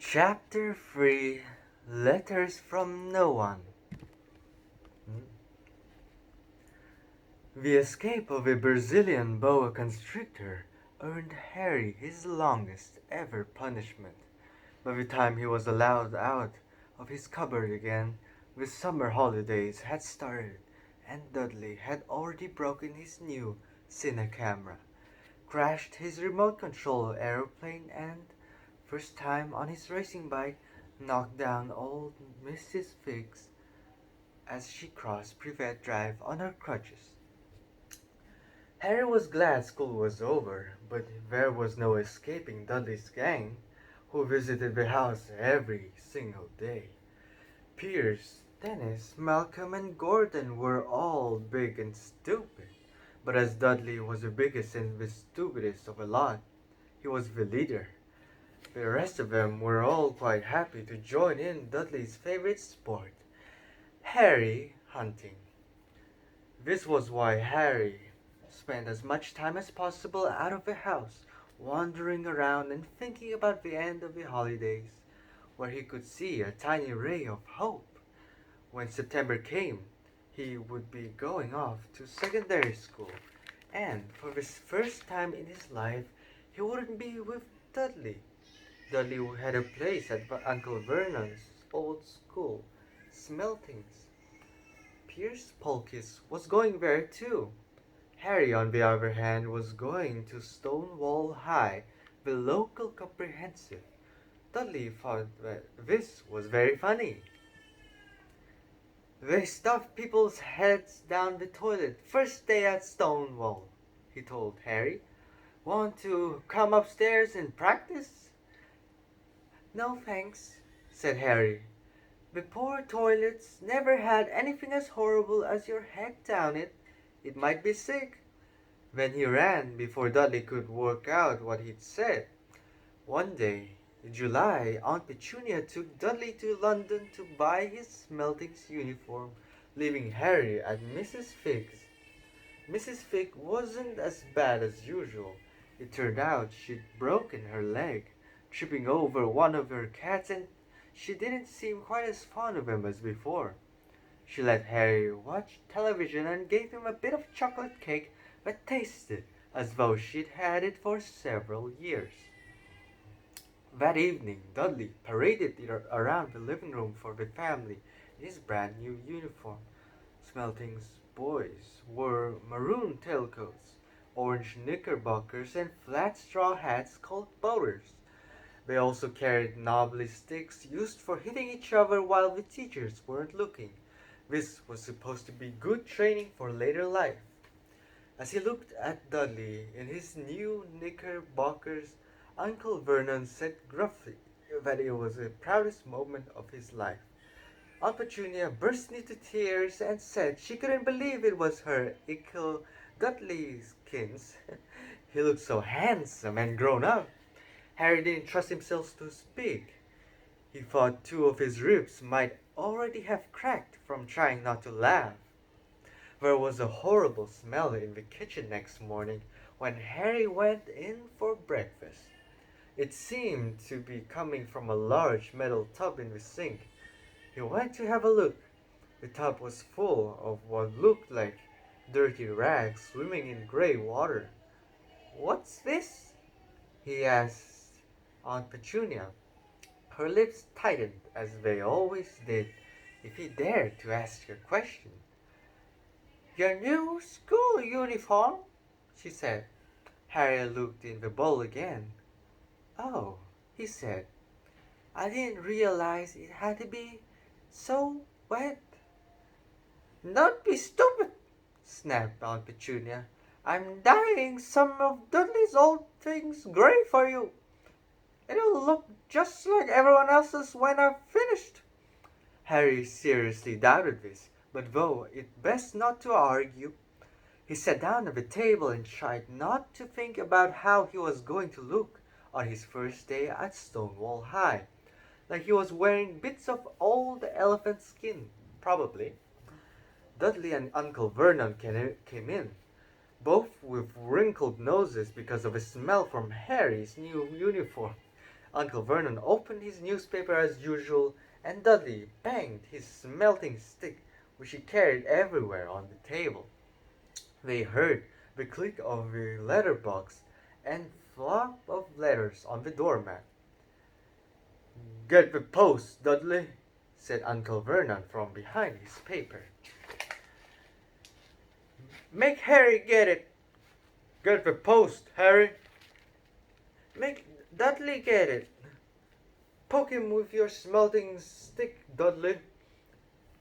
Chapter 3 Letters from No One. The escape of a Brazilian boa constrictor earned Harry his longest ever punishment. By the time he was allowed out of his cupboard again, the summer holidays had started, and Dudley had already broken his new cine camera, crashed his remote control aeroplane, and, first time on his racing bike, knocked down old Mrs. Figgs as she crossed Privet Drive on her crutches. Harry was glad school was over, but there was no escaping Dudley's gang, who visited the house every single day. Pierce, Dennis, Malcolm, and Gordon were all big and stupid, but as Dudley was the biggest and the stupidest of the lot, he was the leader. The rest of them were all quite happy to join in Dudley's favorite sport, Harry hunting. This was why Harry spent as much time as possible out of the house, wandering around and thinking about the end of the holidays, where he could see a tiny ray of hope. When September came, he would be going off to secondary school, and for the first time in his life, he wouldn't be with Dudley. Dudley had a place at Uncle Vernon's old school, Smeltings. Pierce Polkis was going there too. Harry, on the other hand, was going to Stonewall High, the local comprehensive. Dudley thought that this was very funny. They stuffed people's heads down the toilet first day at Stonewall, he told Harry. Want to come upstairs and practice? No thanks, said Harry. The poor toilets never had anything as horrible as your head down it. It might be sick. Then he ran before Dudley could work out what he'd said. One day in July, Aunt Petunia took Dudley to London to buy his Smeltings uniform, leaving Harry at Mrs. Figg's. Mrs. Figg wasn't as bad as usual. It turned out she'd broken her leg, tripping over one of her cats, and she didn't seem quite as fond of him as before. She let Harry watch television and gave him a bit of chocolate cake that tasted as though she'd had it for several years. That evening, Dudley paraded around the living room for the family in his brand new uniform. Smelting's boys wore maroon tailcoats, orange knickerbockers, and flat straw hats called boaters. They also carried knobbly sticks used for hitting each other while the teachers weren't looking. This was supposed to be good training for later life. As he looked at Dudley in his new knickerbockers, Uncle Vernon said gruffly that it was the proudest moment of his life. Aunt Petunia burst into tears and said she couldn't believe it was her Uncle Dudleykins. He looked so handsome and grown up. Harry didn't trust himself to speak. He thought two of his ribs might already have cracked from trying not to laugh. There was a horrible smell in the kitchen next morning when Harry went in for breakfast. It seemed to be coming from a large metal tub in the sink. He went to have a look. The tub was full of what looked like dirty rags swimming in gray water. "What's this?" he asked Aunt Petunia. Her lips tightened as they always did if he dared to ask a question. "Your new school uniform," she said. Harry looked in the bowl again. "Oh," he said, "I didn't realize it had to be so wet." "Don't be stupid," snapped Aunt Petunia. "I'm dyeing some of Dudley's old things gray for you. It'll look just like everyone else's when I've finished." Harry seriously doubted this, but though it best not to argue, he sat down at the table and tried not to think about how he was going to look on his first day at Stonewall High. Like he was wearing bits of old elephant skin, probably. Dudley and Uncle Vernon came in, both with wrinkled noses because of the smell from Harry's new uniform. Uncle Vernon opened his newspaper as usual, and Dudley banged his smelting stick, which he carried everywhere, on the table. They heard the click of the letter box and flop of letters on the doormat. "Get the post, Dudley," said Uncle Vernon from behind his paper. "Make Harry get it." "Get the post, Harry." "Make Dudley get it." "Poke him with your smelting stick, Dudley."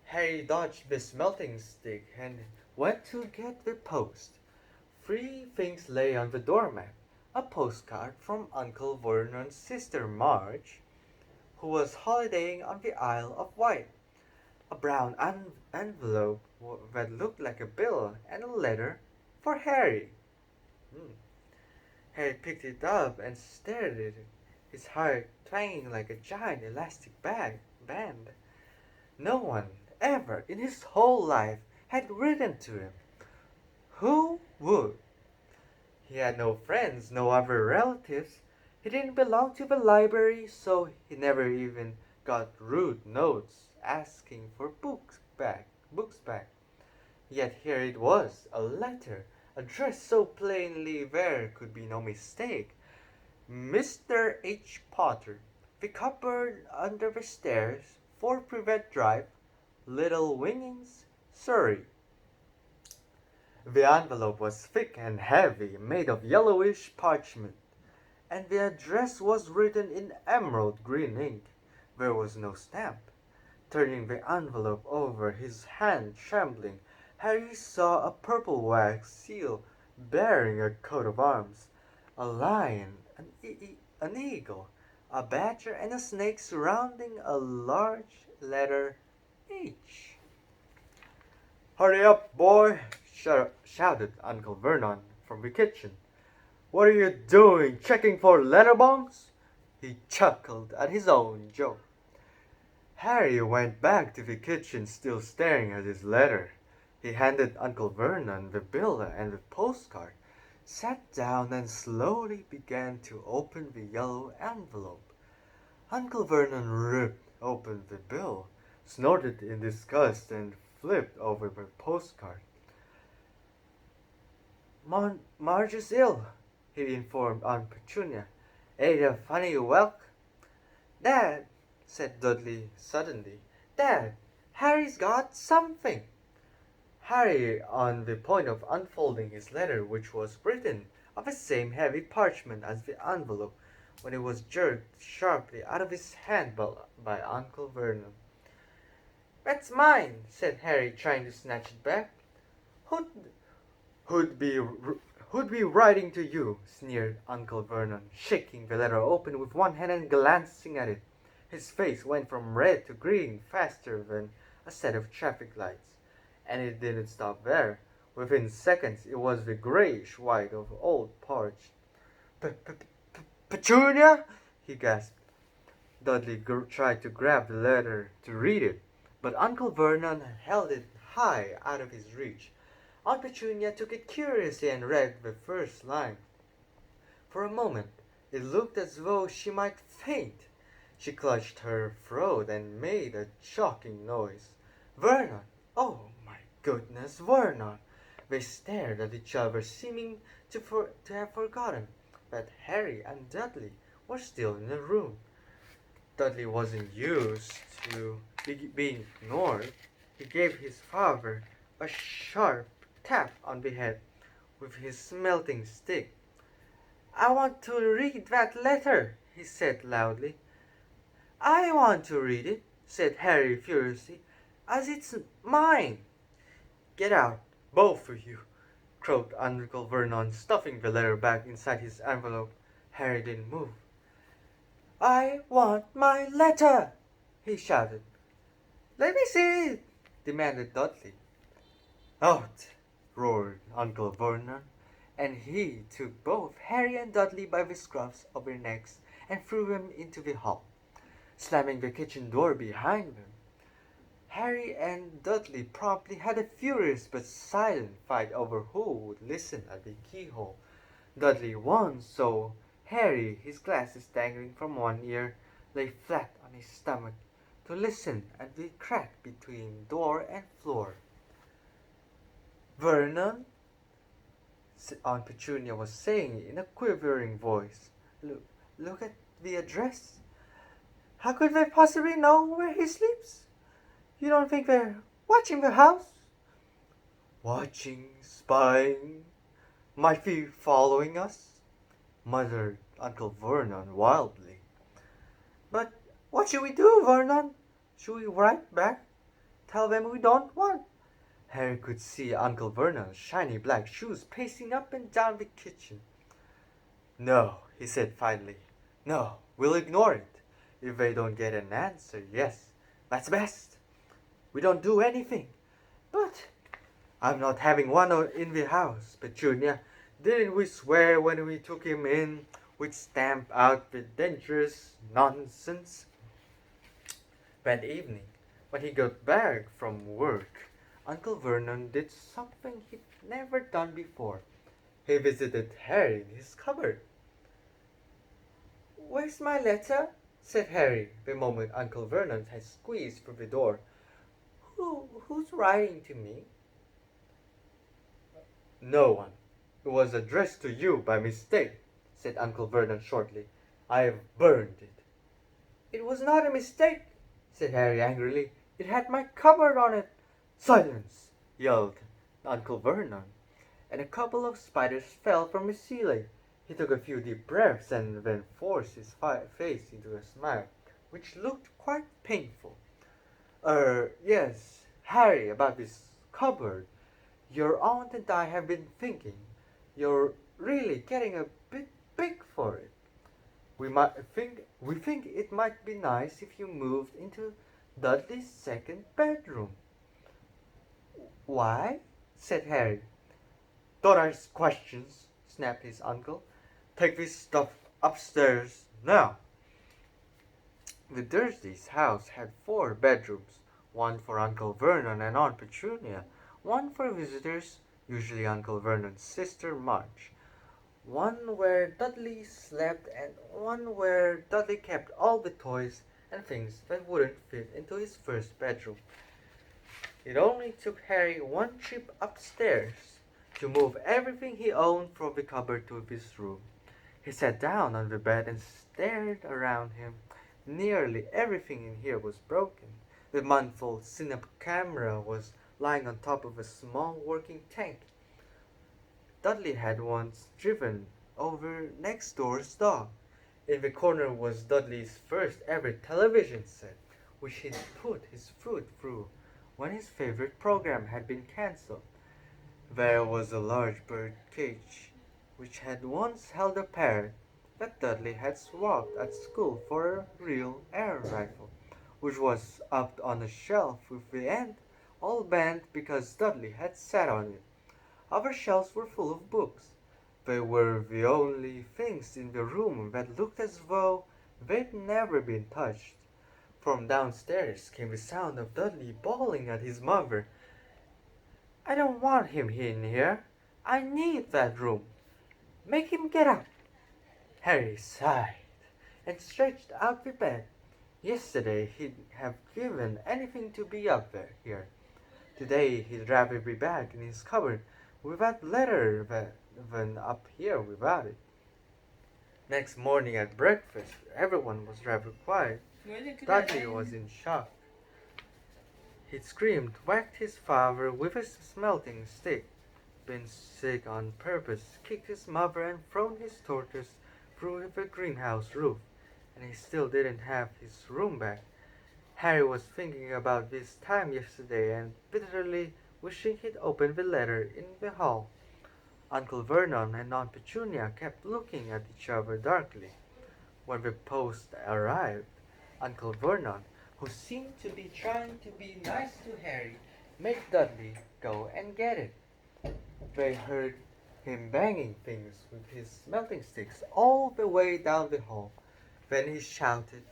Harry dodged the smelting stick and went to get the post. Three things lay on the doormat: a postcard from Uncle Vernon's sister Marge, who was holidaying on the Isle of Wight, a brown envelope that looked like a bill, and a letter for Harry. Hmm. Harry picked it up and stared at it, his heart twanging like a giant elastic band. No one ever in his whole life had written to him. Who would? He had no friends, no other relatives. He didn't belong to the library, so he never even got rude notes asking for books back. Yet here it was, a letter, addressed so plainly there could be no mistake. Mr. H. Potter, the cupboard under the stairs, 4 Privet Drive, Little Wingings, Surrey. The envelope was thick and heavy, made of yellowish parchment, and the address was written in emerald green ink. There was no stamp. Turning the envelope over, his hand trembling, Harry saw a purple wax seal bearing a coat of arms, a lion, an eagle, a badger, and a snake surrounding a large letter H. "Hurry up, boy!" shouted Uncle Vernon from the kitchen. "What are you doing, checking for letter bombs?" He chuckled at his own joke. Harry went back to the kitchen, still staring at his letter. He handed Uncle Vernon the bill and the postcard, sat down, and slowly began to open the yellow envelope. Uncle Vernon ripped open the bill, snorted in disgust, and flipped over the postcard. "Marge is ill," he informed Aunt Petunia. "Ain't a funny whelk." "Dad," said Dudley suddenly, "Dad, Harry's got something." Harry, on the point of unfolding his letter, which was written on the same heavy parchment as the envelope, when it was jerked sharply out of his hand by Uncle Vernon. "That's mine," said Harry, trying to snatch it back. "Who'd be writing to you?" sneered Uncle Vernon, shaking the letter open with one hand and glancing at it. His face went from red to green faster than a set of traffic lights. And it didn't stop there. Within seconds it was the grayish white of old porridge. "Petunia!" he gasped. Dudley tried to grab the letter to read it, but Uncle Vernon held it high out of his reach. Aunt Petunia took it curiously and read the first line. For a moment it looked as though she might faint. She clutched her throat and made a choking noise. "Vernon! Oh, my goodness, Vernon!" They stared at each other, seeming to have forgotten that Harry and Dudley were still in the room. Dudley wasn't used to being ignored. He gave his father a sharp tap on the head with his smelting stick. "I want to read that letter," he said loudly. "I want to read it," said Harry furiously, "as it's mine." "Get out, both of you," croaked Uncle Vernon, stuffing the letter back inside his envelope. Harry didn't move. "I want my letter!" he shouted. "Let me see it!" demanded Dudley. "Out!" roared Uncle Vernon, and he took both Harry and Dudley by the scruffs of their necks and threw them into the hall, slamming the kitchen door behind them. Harry and Dudley promptly had a furious but silent fight over who would listen at the keyhole. Dudley won, so Harry, his glasses dangling from one ear, lay flat on his stomach to listen at the crack between door and floor. "Vernon," Aunt Petunia was saying in a quivering voice, "look, look at the address. How could they possibly know where he sleeps? You don't think they're watching the house?" "Watching, spying, might be following us," muttered Uncle Vernon wildly. "But what should we do, Vernon? Should we write back? Tell them we don't want?" Harry could see Uncle Vernon's shiny black shoes pacing up and down the kitchen. "No," he said finally. "No, we'll ignore it. If they don't get an answer, yes, that's best. We don't do anything. But I'm not having one in the house, Petunia. Didn't we swear when we took him in we'd stamp out the dangerous nonsense?" That evening, when he got back from work, Uncle Vernon did something he'd never done before. He visited Harry in his cupboard. "Where's my letter?" said Harry, the moment Uncle Vernon had squeezed through the door. Who's writing to me?" "No one. It was addressed to you by mistake," said Uncle Vernon shortly. "I've burned it." "It was not a mistake," said Harry angrily. "It had my cupboard on it." "Silence!" yelled Uncle Vernon, and a couple of spiders fell from his ceiling. He took a few deep breaths and then forced his face into a smile, which looked quite painful. Yes, Harry, about this cupboard. Your aunt and I have been thinking. You're really getting a bit big for it. We think it might be nice if you moved into Dudley's second bedroom." "Why?" said Harry. "Don't ask questions," snapped his uncle. "Take this stuff upstairs now." The Dursleys' house had 4 bedrooms, one for Uncle Vernon and Aunt Petunia, one for visitors, usually Uncle Vernon's sister March, one where Dudley slept, and one where Dudley kept all the toys and things that wouldn't fit into his first bedroom. It only took Harry one trip upstairs to move everything he owned from the cupboard to this room. He sat down on the bed and stared around him. Nearly everything in here was broken. The month-old Cinep camera was lying on top of a small working tank. Dudley had once driven over next door's dog. In the corner was Dudley's first ever television set, which he'd put his foot through when his favorite program had been cancelled. There was a large bird cage, which had once held a parrot that Dudley had swapped at school for a real air rifle, which was up on a shelf with the end all bent because Dudley had sat on it. Other shelves were full of books. They were the only things in the room that looked as though they'd never been touched. From downstairs came the sound of Dudley bawling at his mother. "I don't want him in here. I need that room. Make him get up." Harry sighed and stretched out the bed. Yesterday he'd have given anything to be up here. Today he'd rather be back in his cupboard with that letter than up here without it. Next morning at breakfast, everyone was rather quiet. Dudley was in shock. He'd screamed, whacked his father with a smelting stick, been sick on purpose, kicked his mother, and thrown his tortoise through the greenhouse roof, and he still didn't have his room back. Harry was thinking about this time yesterday and bitterly wishing he'd opened the letter in the hall. Uncle Vernon and Aunt Petunia kept looking at each other darkly. When the post arrived, Uncle Vernon, who seemed to be trying to be nice to Harry, made Dudley go and get it. They heard him banging things with his smelting sticks all the way down the hall. Then he shouted,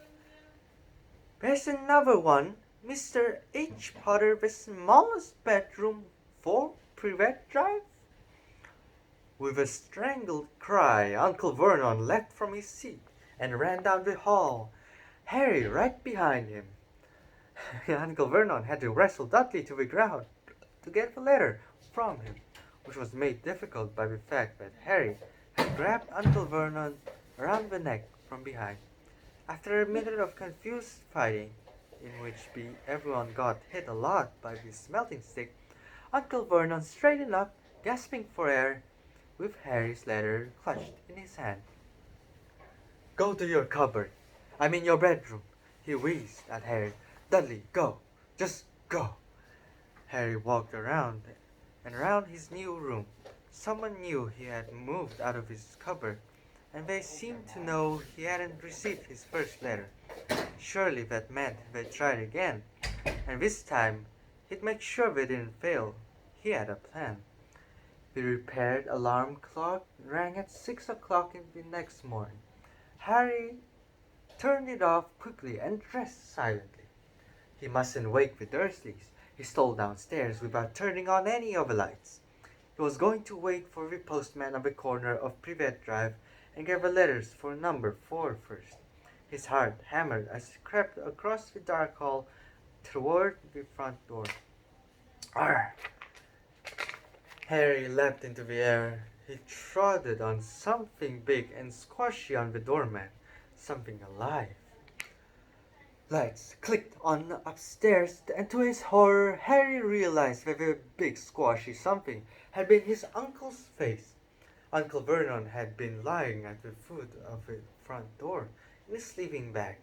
"There's another one! Mr. H. Potter, the smallest bedroom, 4 Privet Drive?" With a strangled cry, Uncle Vernon leapt from his seat and ran down the hall, Harry right behind him. Uncle Vernon had to wrestle Dudley to the ground to get the letter from him, which was made difficult by the fact that Harry had grabbed Uncle Vernon around the neck from behind. After a minute of confused fighting, in which everyone got hit a lot by the smelting stick, Uncle Vernon straightened up, gasping for air, with Harry's letter clutched in his hand. "Go to your cupboard. I mean your bedroom," he wheezed at Harry. "Dudley, go. Just go." Harry walked around and around his new room. Someone knew he had moved out of his cupboard, and they seemed to know he hadn't received his first letter. Surely that meant they'd try again, and this time he'd make sure they didn't fail. He had a plan. The repaired alarm clock rang at 6 o'clock in the next morning. Harry turned it off quickly and dressed silently. He mustn't wake the Dursleys. He stole downstairs without turning on any of the lights. He was going to wait for the postman on the corner of Privet Drive and get the letters for number 4 first. His heart hammered as he crept across the dark hall toward the front door. Arr! Harry leapt into the air. He trotted on something big and squashy on the doormat, something alive. Lights clicked on upstairs, and to his horror, Harry realized that the big squashy something had been his uncle's face. Uncle Vernon had been lying at the foot of the front door in his sleeping bag,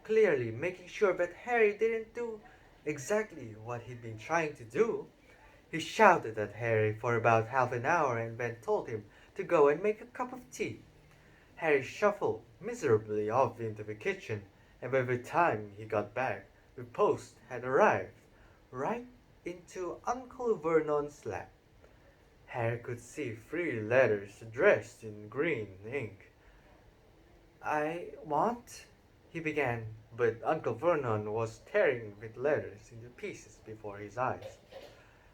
clearly making sure that Harry didn't do exactly what he'd been trying to do. He shouted at Harry for about half an hour and then told him to go and make a cup of tea. Harry shuffled miserably off into the kitchen, and by the time he got back, the post had arrived, right into Uncle Vernon's lap. Harry could see 3 letters addressed in green ink. "I want," he began, but Uncle Vernon was tearing the letters into pieces before his eyes.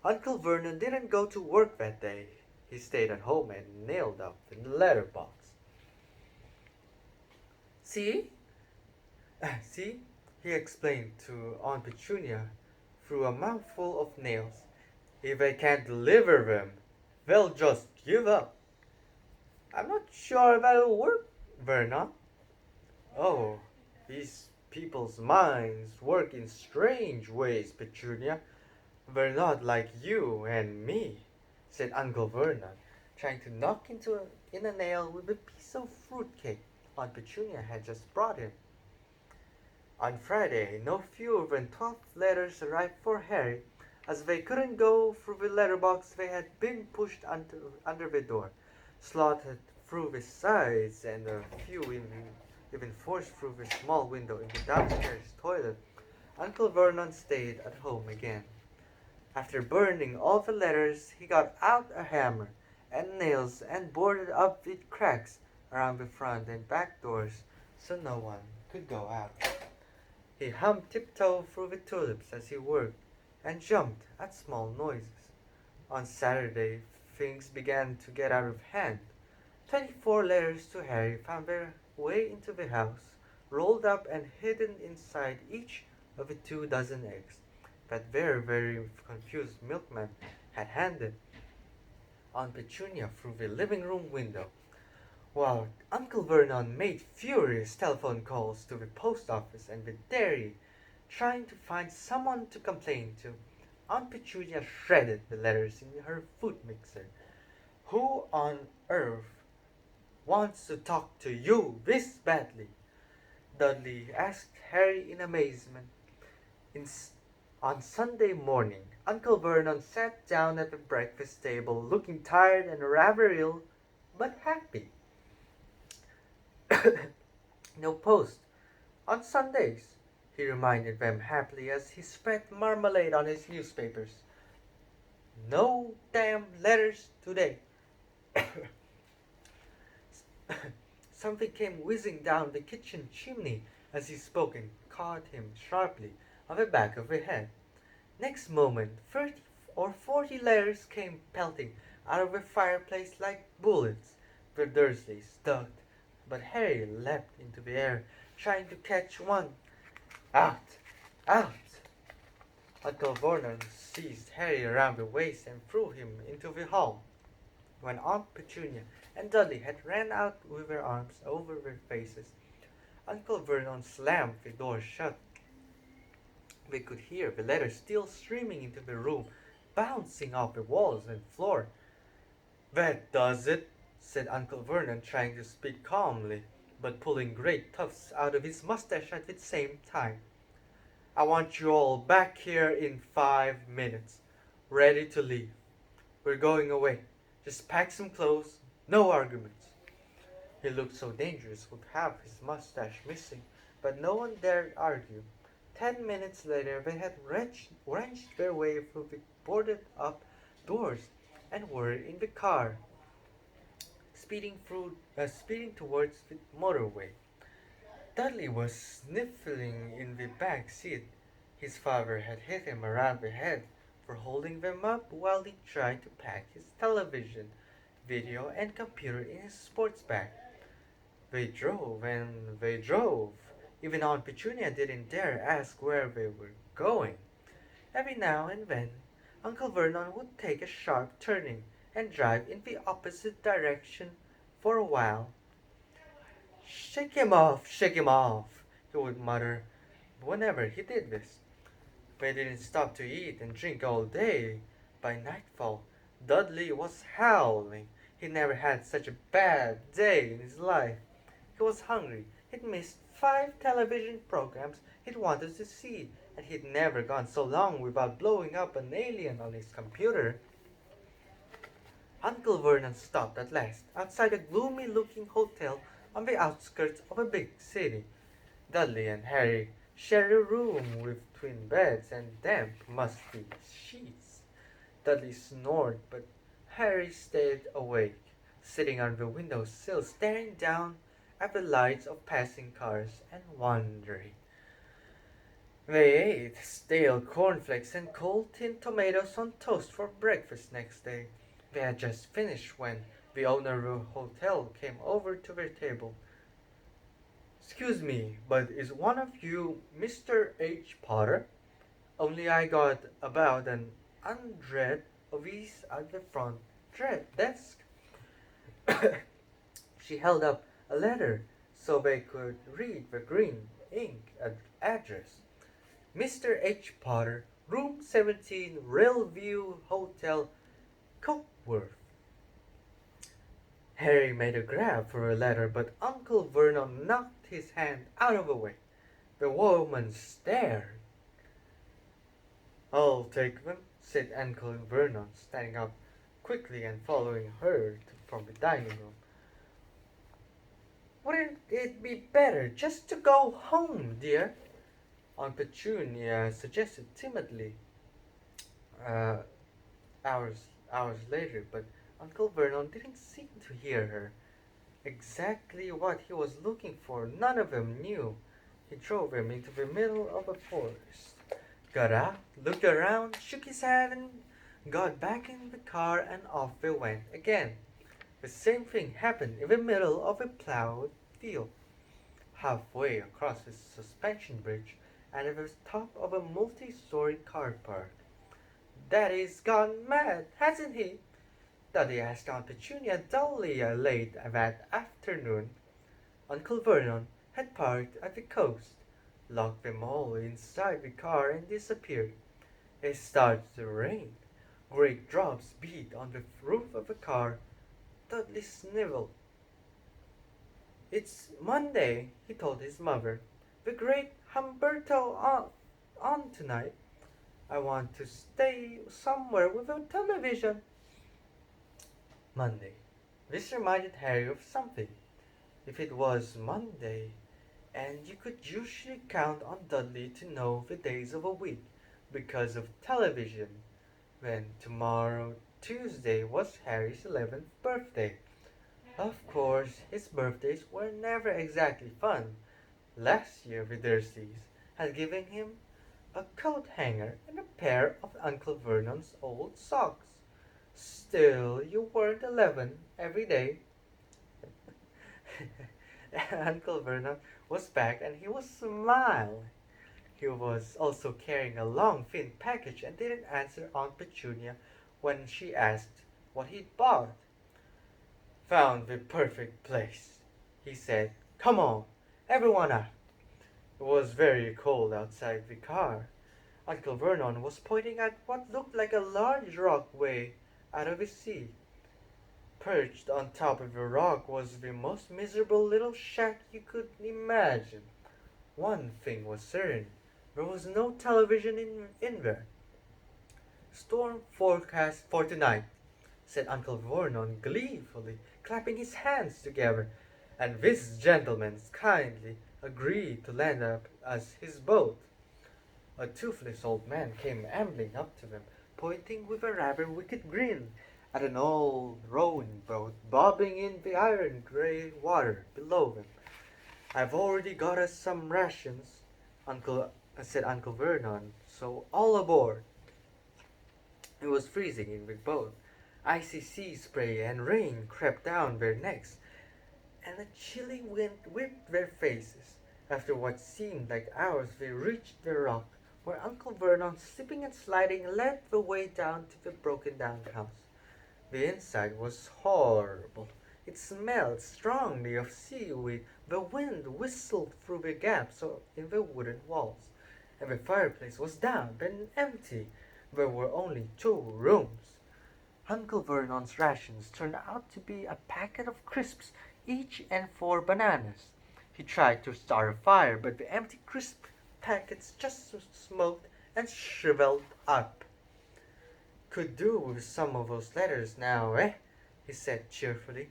Uncle Vernon didn't go to work that day. He stayed at home and nailed up the letter box. "See?" "See?" he explained to Aunt Petunia through a mouthful of nails. "If they can't deliver them, they'll just give up." "I'm not sure that'll work, Vernon." "Oh, these people's minds work in strange ways, Petunia. They're not like you and me," said Uncle Vernon, trying to knock in a nail with a piece of fruit cake Aunt Petunia had just brought him. On Friday, no fewer than 12 letters arrived for Harry, as they couldn't go through the letter box. They had been pushed under the door, slotted through the sides, and a few even forced through the small window in the downstairs toilet. Uncle Vernon stayed at home again. After burning all the letters, he got out a hammer and nails and boarded up the cracks around the front and back doors so no one could go out. He hummed tiptoe through the tulips as he worked and jumped at small noises. On Saturday, things began to get out of hand. 24 letters to Harry found their way into the house, rolled up and hidden inside each of the 2 dozen eggs that very confused milkman had handed Aunt Petunia through the living room window, while Uncle Vernon made furious telephone calls to the post office and the dairy, trying to find someone to complain to. Aunt Petunia shredded the letters in her food mixer. "Who on earth wants to talk to you this badly?" Dudley asked Harry in amazement. On Sunday morning, Uncle Vernon sat down at the breakfast table looking tired and rather ill, but happy. "No post on Sundays," he reminded them happily as he spread marmalade on his newspapers. "No damn letters today." Something came whizzing down the kitchen chimney as he spoke and caught him sharply on the back of the head. Next moment 30 or 40 letters came pelting out of the fireplace like bullets. The Dursleys ducked, but Harry leapt into the air, trying to catch one. Out! Out! Uncle Vernon seized Harry around the waist and threw him into the hall. When Aunt Petunia and Dudley had ran out with their arms over their faces, Uncle Vernon slammed the door shut. They could hear the letters still streaming into the room, bouncing off the walls and floor. "That does it," said Uncle Vernon, trying to speak calmly, but pulling great tufts out of his mustache at the same time. "I want you all back here in 5 minutes, ready to leave. We're going away. Just pack some clothes, no arguments." He looked so dangerous with half his mustache missing, but no one dared argue. 10 minutes later they had wrenched their way through the boarded-up doors and were in the car, speeding towards the motorway. Dudley was sniffling in the back seat. His father had hit him around the head for holding them up while he tried to pack his television, video, and computer in his sports bag. They drove and they drove. Even Aunt Petunia didn't dare ask where they were going. Every now and then, Uncle Vernon would take a sharp turning and drive in the opposite direction for a while. Shake him off, he would mutter whenever he did this. They didn't stop to eat and drink all day. By nightfall, Dudley was howling. He never had such a bad day in his life. He was hungry. He'd missed 5 television programs he'd wanted to see, and he'd never gone so long without blowing up an alien on his computer. Uncle Vernon stopped at last, outside a gloomy-looking hotel on the outskirts of a big city. Dudley and Harry shared a room with twin beds and damp, musty sheets. Dudley snored, but Harry stayed awake, sitting on the window sill, staring down at the lights of passing cars and wondering. They ate stale cornflakes and cold tinned tomatoes on toast for breakfast next day. They had just finished when the owner of the hotel came over to their table. "Excuse me, but is one of you Mr. H. Potter? Only I got about an hundred of these at the front desk." She held up a letter so they could read the green ink address. "Mr. H. Potter, Room 17, Railview Hotel, Cockworth." Harry made a grab for the letter, but Uncle Vernon knocked his hand out of the way. The woman stared. "I'll take them," said Uncle Vernon, standing up quickly and following her from the dining room. "Wouldn't it be better just to go home, dear?" Aunt Petunia suggested timidly. Uh, hours later, but Uncle Vernon didn't seem to hear her. Exactly what he was looking for, none of them knew. He drove them into the middle of a forest, got out, looked around, shook his head, and got back in the car, and off they went again. The same thing happened in the middle of a plowed field, halfway across the suspension bridge, and at the top of a multi-story car park. "Daddy's gone mad, hasn't he?" Dudley asked Aunt Petunia dully late that afternoon. Uncle Vernon had parked at the coast, locked them all inside the car, and disappeared. It started to rain. Great drops beat on the roof of the car. Dudley sniveled. "It's Monday," he told his mother. "The great Humberto on tonight. I want to stay somewhere with a television." Monday. This reminded Harry of something. If it was Monday, and you could usually count on Dudley to know the days of a week because of television, then tomorrow, Tuesday, was Harry's 11th birthday. Of course, his birthdays were never exactly fun. Last year the Dursleys had given him a coat hanger and a pair of Uncle Vernon's old socks. Still, you weren't 11 every day. Uncle Vernon was back and he was smiling. He was also carrying a long thin package and didn't answer Aunt Petunia when she asked what he'd bought. Found the perfect place, he said. Come on, everyone up. It was very cold outside the car. Uncle Vernon was pointing at what looked like a large rock way out of his seat. Perched on top of the rock was the most miserable little shack you could imagine. One thing was certain. There was no television in there. Storm forecast for tonight, said Uncle Vernon gleefully, clapping his hands together, and this gentleman kindly agreed to lend us his boat. A toothless old man came ambling up to them, pointing with a rather wicked grin at an old rowing boat bobbing in the iron gray water below them. I've already got us some rations, Uncle said Uncle Vernon, so all aboard. It was freezing in the boat. Icy sea spray and rain crept down their necks, and a chilly wind whipped their faces. After what seemed like hours, they reached the rock where Uncle Vernon, slipping and sliding, led the way down to the broken down house. The inside was horrible. It smelled strongly of seaweed. The wind whistled through the gaps in the wooden walls, and the fireplace was damp and empty. There were only 2 rooms. Uncle Vernon's rations turned out to be a packet of crisps each and 4 bananas. He tried to start a fire, but the empty crisp packets just smoked and shriveled up. Could do with some of those letters now, eh? He said cheerfully.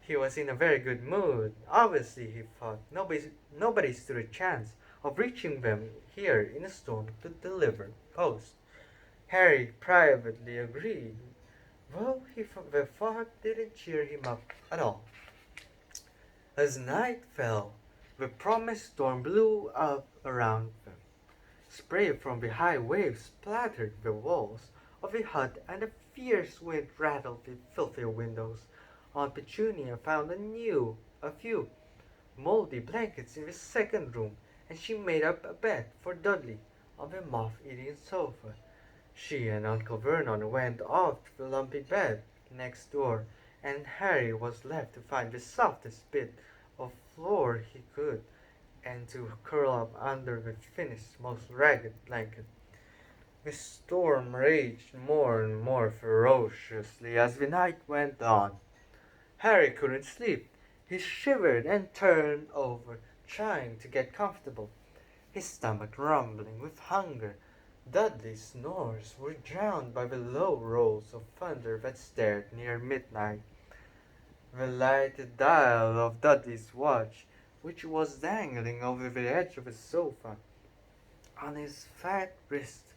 He was in a very good mood. Obviously, he thought, nobody stood a chance of reaching them here in a storm to deliver post. Harry privately agreed, though the thought didn't cheer him up at all. As night fell, the promised storm blew up around them. Spray from the high waves splattered the walls of the hut, and a fierce wind rattled the filthy windows. Aunt Petunia found a few moldy blankets in the second room, and she made up a bed for Dudley on the moth-eaten sofa. She and Uncle Vernon went off to the lumpy bed next door, and Harry was left to find the softest bit of floor he could, and to curl up under the thinnest, most ragged blanket. The storm raged more and more ferociously as the night went on. Harry couldn't sleep. He shivered and turned over, trying to get comfortable, his stomach rumbling with hunger. Dudley's snores were drowned by the low rolls of thunder that stared near midnight. The lighted dial of Dudley's watch, which was dangling over the edge of the sofa on his fat wrist,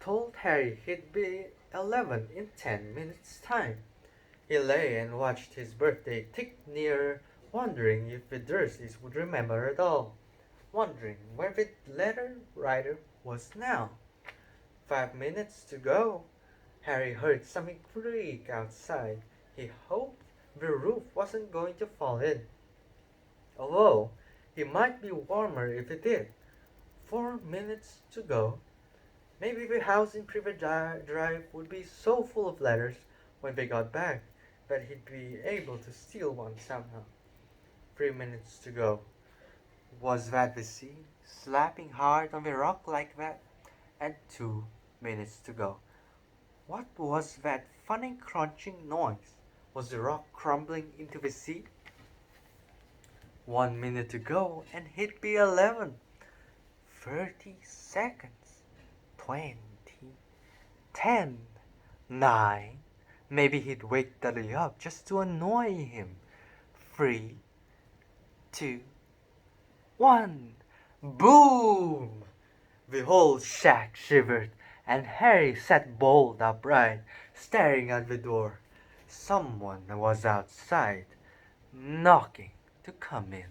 told Harry he'd be 11 in 10 minutes' time. He lay and watched his birthday tick nearer, wondering if the Dursleys would remember at all, wondering where the letter writer was now. 5 minutes to go. Harry heard something creak outside. He hoped the roof wasn't going to fall in, although it might be warmer if it did. 4 minutes to go. Maybe the house in Privet Drive would be so full of letters when they got back that he'd be able to steal one somehow. 3 minutes to go. Was that the sea, slapping hard on the rock like that? And 2 minutes to go. What was that funny crunching noise? Was the rock crumbling into the sea? 1 minute to go, and he'd be 11. 30 seconds. 20. 10. 9. Maybe he'd wake Dudley up just to annoy him. 3, 2, 1. Boom! The whole shack shivered, and Harry sat bolt upright, staring at the door. Someone was outside, knocking to come in.